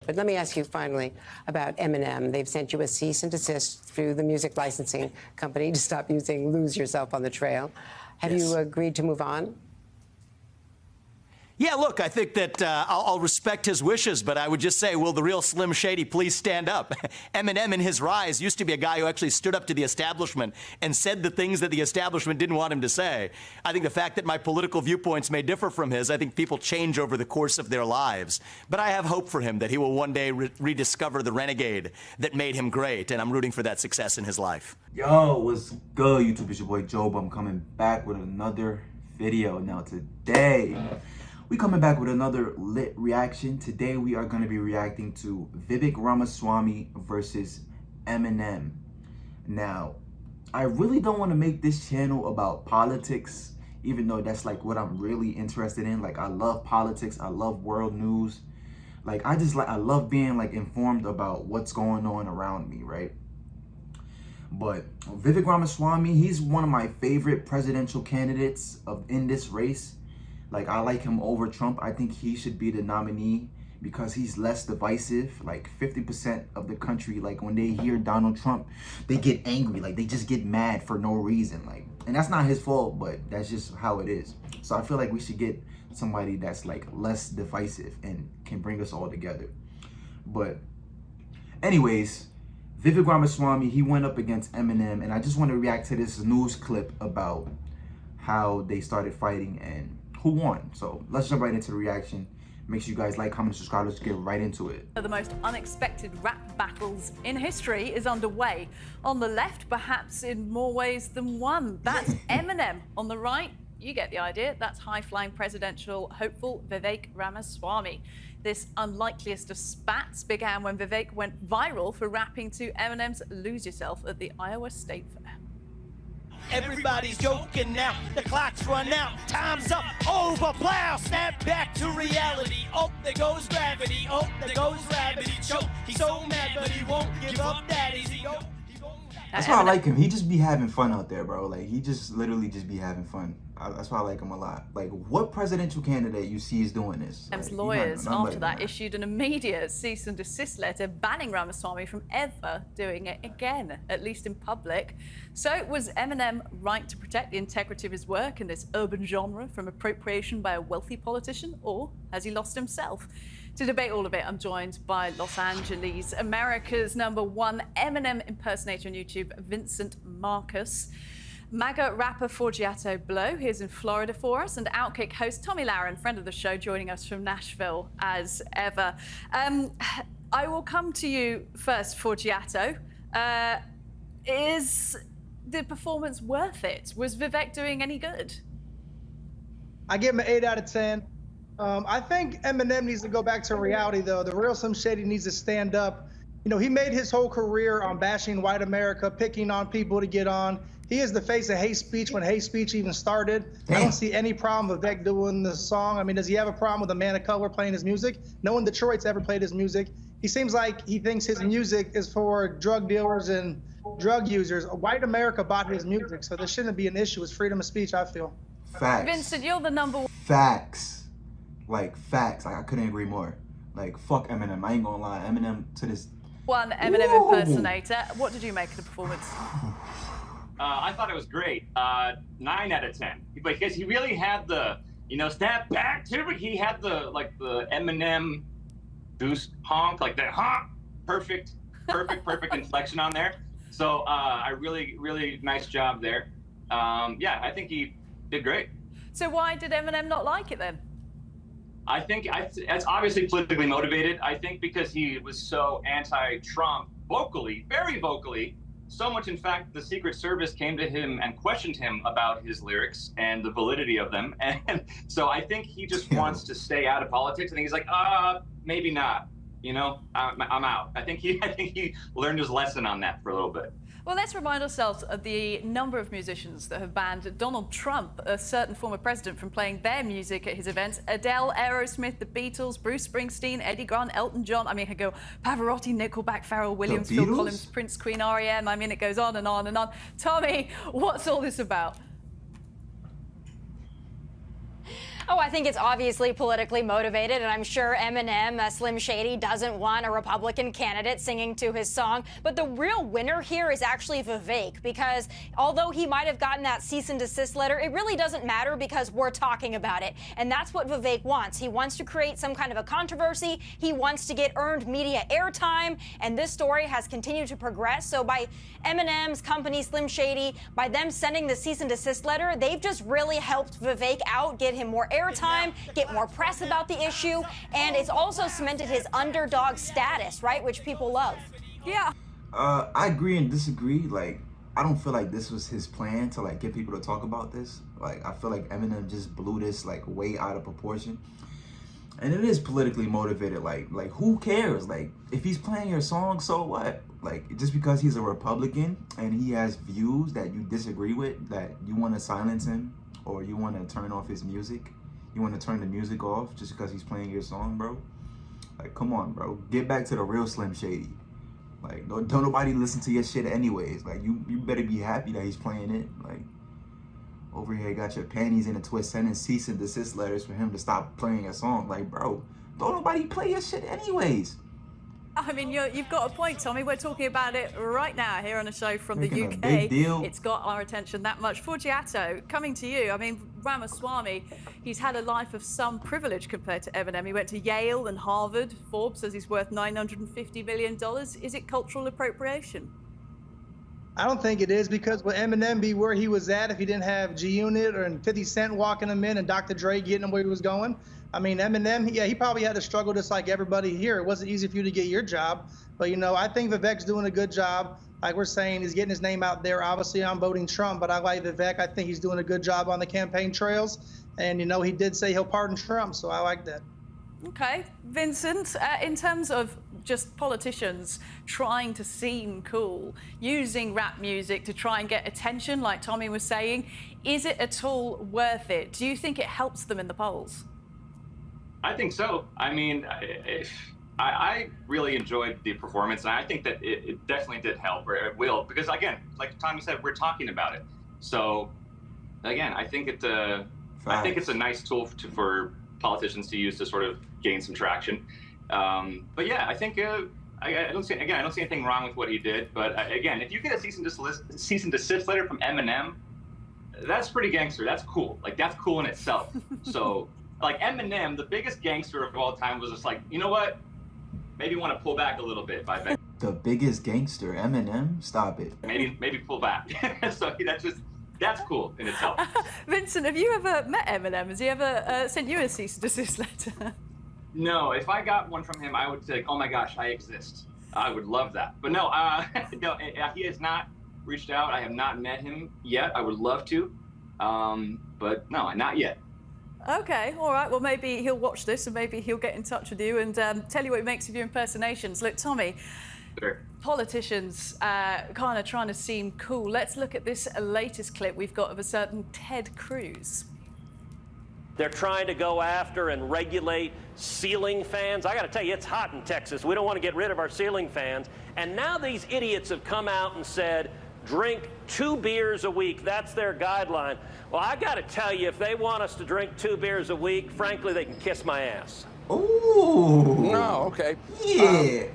But let me ask you finally about Eminem. They've sent you a cease and desist through the music licensing company to stop using "Lose Yourself" on the trail. Have you agreed to move on? Yeah, look, I think that I'll respect his wishes, but I would just say, will the real Slim Shady please stand up? Eminem in his rise used to be a guy who actually stood up to the establishment and said the things that the establishment didn't want him to say. I think the fact that my political viewpoints may differ from his, I think people change over the course of their lives. But I have hope for him that he will one day rediscover the renegade that made him great, and I'm rooting for that success in his life. Yo, what's good, YouTube? It's your boy Job. I'm coming back with another video. Now today, we coming back with another lit reaction. Today we are going to be reacting to Vivek Ramaswamy versus Eminem. Now, I really don't want to make this channel about politics, even though that's like what I'm really interested in. Like, I love politics, I love world news. Like, I love being like informed about what's going on around me, right? But Vivek Ramaswamy, he's one of my favorite presidential candidates in this race. Like, I like him over Trump. I think he should be the nominee because he's less divisive. Like, 50% of the country, like, when they hear Donald Trump, they get angry. Like, they just get mad for no reason. Like, and that's not his fault, but that's just how it is. So I feel like we should get somebody that's, like, less divisive and can bring us all together. But anyways, Vivek Ramaswamy, he went up against Eminem, and I just want to react to this news clip about how they started fighting and who won. So let's jump right into the reaction. Make sure you guys like, comment, subscribe. Let's get right into it. The most unexpected rap battles in history is underway. On the left, perhaps in more ways than one. That's Eminem. On the right, you get the idea. That's high-flying presidential hopeful Vivek Ramaswamy. This unlikeliest of spats began when Vivek went viral for rapping to Eminem's "Lose Yourself" at the Iowa State Fair. Everybody's joking now, the clock's run out, time's up, over, plow, snap back to reality. Oh, there goes gravity, oh, there goes gravity, choke. He's so mad, but he won't give up that easy. Oh, that's why I like him. He just be having fun out there, bro. Like, he just literally just be having fun. That's why I like him a lot. Like, what presidential candidate you see is doing this? Eminem's Like, lawyers, after that, issued an immediate cease and desist letter banning Ramaswamy from ever doing it again, at least in public. So was Eminem right to protect the integrity of his work in this urban genre from appropriation by a wealthy politician, or has he lost himself? To debate all of it, I'm joined by Los Angeles, America's #1 Eminem impersonator on YouTube, Vincent Marcus. MAGA rapper Forgiato Blow, here's in Florida for us, and Outkick host Tommy Lahren, friend of the show, joining us from Nashville as ever. I will come to you first, Forgiato. Is the performance worth it? Was Vivek doing any good? I give him an 8 out of 10. I think Eminem needs to go back to reality, though. The real Slim Shady needs to stand up. You know, he made his whole career on bashing white America, picking on people to get on. He is the face of hate speech when hate speech even started. I don't see any problem with Vivek doing the song. I mean, does he have a problem with a man of color playing his music? No one in Detroit's ever played his music. He seems like he thinks his music is for drug dealers and drug users. White America bought his music, so there shouldn't be an issue. It's freedom of speech, I feel. Facts. Vincent, you're the #1. Facts. Like, facts. Like, I couldn't agree more. Like, fuck Eminem. I ain't gonna lie. Eminem to this... One Eminem impersonator. What did you make of the performance? I thought it was great. 9 out of 10. Because he really had the, snap back to it. He had the Eminem goose honk, like that honk. Perfect inflection on there. So I really nice job there. Yeah, I think he did great. So why did Eminem not like it then? I think it's obviously politically motivated. I think because he was so anti-Trump vocally, very vocally, so much in fact the Secret Service came to him and questioned him about his lyrics and the validity of them. And so I think he just wants to stay out of politics. I think he's like, maybe not. I'm out. I think he learned his lesson on that for a little bit. Well, let's remind ourselves of the number of musicians that have banned Donald Trump, a certain former president, from playing their music at his events. Adele, Aerosmith, the Beatles, Bruce Springsteen, Eddie Grant, Elton John. I mean, I could go Pavarotti, Nickelback, Pharrell Williams, Phil Collins, Prince, Queen, R.E.M. I mean, it goes on and on and on. Tommy, what's all this about? Oh, I think it's obviously politically motivated, and I'm sure Eminem, Slim Shady, doesn't want a Republican candidate singing to his song. But the real winner here is actually Vivek, because although he might have gotten that cease and desist letter, it really doesn't matter because we're talking about it. And that's what Vivek wants. He wants to create some kind of a controversy. He wants to get earned media airtime, and this story has continued to progress. So by Eminem's company, Slim Shady, by them sending the cease and desist letter, they've just really helped Vivek out, get him more airtime, get more press about the issue, and it's also cemented his underdog status, right, which people love. Yeah. I agree and disagree. Like, I don't feel like this was his plan to like get people to talk about this. Like, I feel like Eminem just blew this like way out of proportion. And it is politically motivated. Like who cares? Like, if he's playing your song, so what? Like, just because he's a Republican and he has views that you disagree with, that you want to silence him or you want to turn off his music, you want to turn the music off just because he's playing your song, bro? Like, come on, bro. Get back to the real Slim Shady. Like, don't nobody listen to your shit anyways. Like, you better be happy that he's playing it. Like, over here, got your panties in a twist, sending cease and desist letters for him to stop playing your song. Like, bro, don't nobody play your shit anyways. I mean, you've got a point, Tommy. We're talking about it right now here on a show from the UK. A big deal. It's got our attention that much. Forgiato, coming to you. I mean, Ramaswamy, he's had a life of some privilege compared to Eminem. He went to Yale and Harvard. Forbes says he's worth $950 million. Is it cultural appropriation? I don't think it is, because would Eminem be where he was at if he didn't have G-Unit and 50 Cent walking him in and Dr. Dre getting him where he was going? I mean, Eminem, yeah, he probably had to struggle just like everybody here. It wasn't easy for you to get your job. But, you know, I think Vivek's doing a good job. Like we're saying, he's getting his name out there. Obviously, I'm voting Trump, but I like Vivek. I think he's doing a good job on the campaign trails. And, you know, he did say he'll pardon Trump, so I like that. Okay. Vincent, in terms of just politicians trying to seem cool, using rap music to try and get attention, like Tommy was saying, is it at all worth it? Do you think it helps them in the polls? I think so. I mean, I really enjoyed the performance, and I think that it definitely did help, or it will, because again, like Tommy said, we're talking about it. So, again, I think it's a nice tool for politicians to use to sort of gain some traction. But yeah, I think I don't see anything wrong with what he did. But again, if you get a cease and desist letter from Eminem, that's pretty gangster. That's cool. Like, that's cool in itself. So, like, Eminem, the biggest gangster of all time, was just like, you know what? Maybe want to pull back a little bit. The biggest gangster, Eminem? Stop it. Maybe pull back. So that's cool in itself. Vincent, have you ever met Eminem? Has he ever sent you a cease and desist letter? No, if I got one from him, I would say, oh my gosh, I exist. I would love that. But no, no, he has not reached out. I have not met him yet. I would love to. But no, not yet. Okay, all right. Well, maybe he'll watch this and maybe he'll get in touch with you and tell you what he makes of your impersonations. Look, Tommy, Sure. Politicians kind of trying to seem cool. Let's look at this latest clip we've got of a certain Ted Cruz. They're trying to go after and regulate ceiling fans. I got to tell you, it's hot in Texas. We don't want to get rid of our ceiling fans. And now these idiots have come out and said, drink 2 beers a week. That's their guideline. Well, I got to tell you, if they want us to drink 2 beers a week, frankly, they can kiss my ass. Ooh. No, okay. Yeah.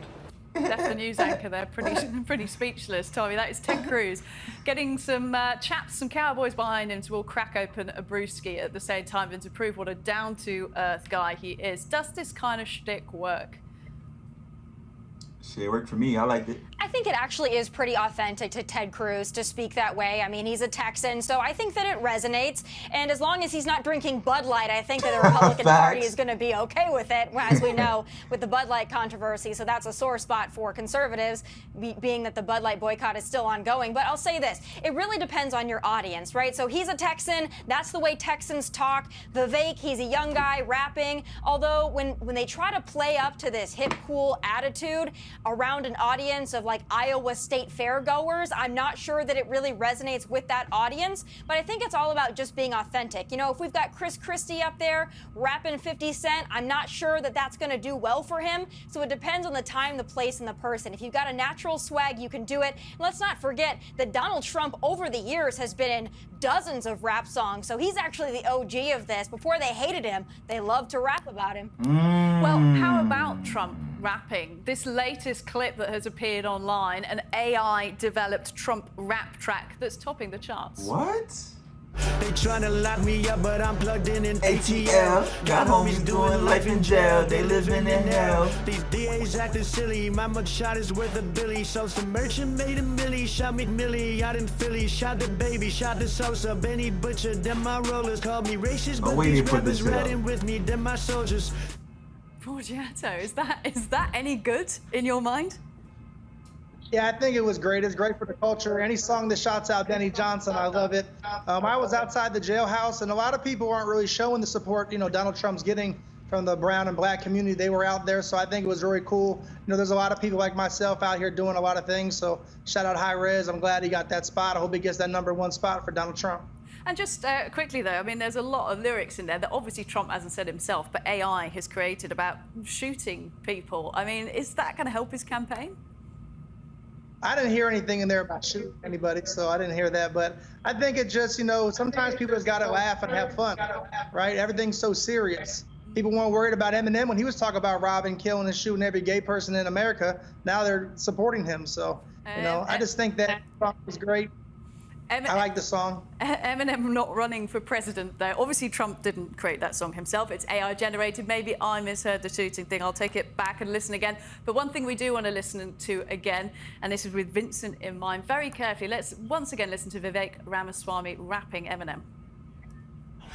That's the news anchor there, pretty speechless, Tommy. That is Ted Cruz getting some chaps, some cowboys behind him to all crack open a brewski at the same time and to prove what a down-to-earth guy he is. Does this kind of shtick work? Shit, it worked for me. I liked it. I think it actually is pretty authentic to Ted Cruz to speak that way. I mean, he's a Texan, so I think that it resonates. And as long as he's not drinking Bud Light, I think that the Republican Party is going to be okay with it, as we know, with the Bud Light controversy. So that's a sore spot for conservatives, being that the Bud Light boycott is still ongoing. But I'll say this, it really depends on your audience, right? So he's a Texan. That's the way Texans talk. Vivek, he's a young guy rapping. Although when they try to play up to this hip, cool attitude around an audience of like Iowa State fairgoers. I'm not sure that it really resonates with that audience, but I think it's all about just being authentic. You know, if we've got Chris Christie up there rapping 50 Cent, I'm not sure that that's going to do well for him. So it depends on the time, the place, and the person. If you've got a natural swag, you can do it. And let's not forget that Donald Trump over the years has been in dozens of rap songs, so he's actually the OG of this. Before they hated him, they loved to rap about him. Well, how about Trump rapping? This latest clip that has appeared online, an AI-developed Trump rap track that's topping the charts. What? They tryna lock me up, but I'm plugged in ATL. Got homies doing life in jail. They living in hell. These DAs acting silly. My mugshot is worth a billy. Sold some merchant, made a milli. Shot McMillie out in Philly. Shot the baby, shot the Sosa. Benny Butcher, them my rollers. Called me racist, but these rappers riding with me. Them my soldiers. Borgiato, is that any good in your mind? Yeah, I think it was great. It's great for the culture. Any song that shouts out Denny Johnson, I love it. I was outside the jailhouse, and a lot of people aren't really showing the support, you know, Donald Trump's getting from the brown and black community. They were out there, so I think it was really cool. You know, there's a lot of people like myself out here doing a lot of things, so shout out High Rez. I'm glad he got that spot. I hope he gets that #1 spot for Donald Trump. And just quickly, though, I mean, there's a lot of lyrics in there that obviously Trump hasn't said himself, but AI has created about shooting people. I mean, is that going to help his campaign? I didn't hear anything in there about shooting anybody, so I didn't hear that. But I think it just, you know, sometimes people just got to laugh and have fun, right? Everything's so serious. People weren't worried about Eminem when he was talking about robbing, killing, and shooting every gay person in America. Now they're supporting him. So, you know, I just think that song was great. I like the song. Eminem not running for president, though. Obviously, Trump didn't create that song himself. It's AI generated. Maybe I misheard the shooting thing. I'll take it back and listen again. But one thing we do want to listen to again, and this is with Vincent in mind, very carefully. Let's once again listen to Vivek Ramaswamy rapping Eminem.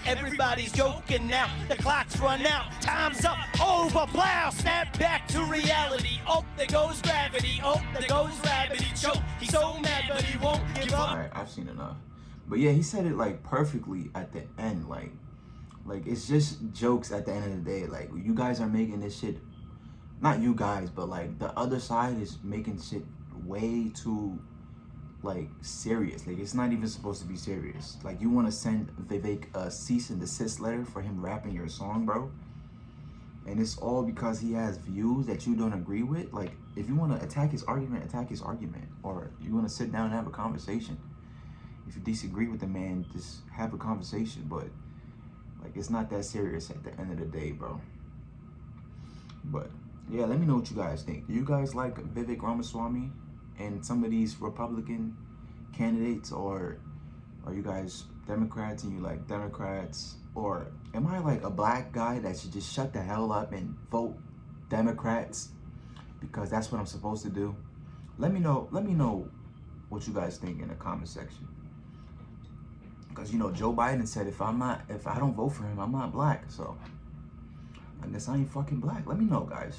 Everybody's joking now. The clock's run out. Time's up. Over. Plow. Snap back to reality. Oh, there goes gravity. Oh, there goes gravity. Choke. He's so mad, but he won't give up. All right, I've seen enough. But yeah, he said it like perfectly at the end. Like it's just jokes at the end of the day. Like, you guys are making this shit. Not you guys, but like the other side is making shit way too like serious. Like, it's not even supposed to be serious. Like, you want to send Vivek a cease and desist letter for him rapping your song, bro, and it's all because he has views that you don't agree with. Like, if you want to attack his argument, or you want to sit down and have a conversation. If you disagree with the man, just have a conversation. But like, it's not that serious at the end of the day, bro. But yeah, let me know what you guys think. Do you guys like Vivek Ramaswamy and some of these Republican candidates, or are you guys Democrats and you like Democrats? Or am I like a black guy that should just shut the hell up and vote Democrats because that's what I'm supposed to do? Let me know what you guys think in the comment section. Because, you know, Joe Biden said if I don't vote for him, I'm not black. So I guess I ain't fucking black. Let me know, guys.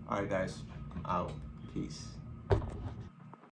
All right, guys, I'm out. Peace.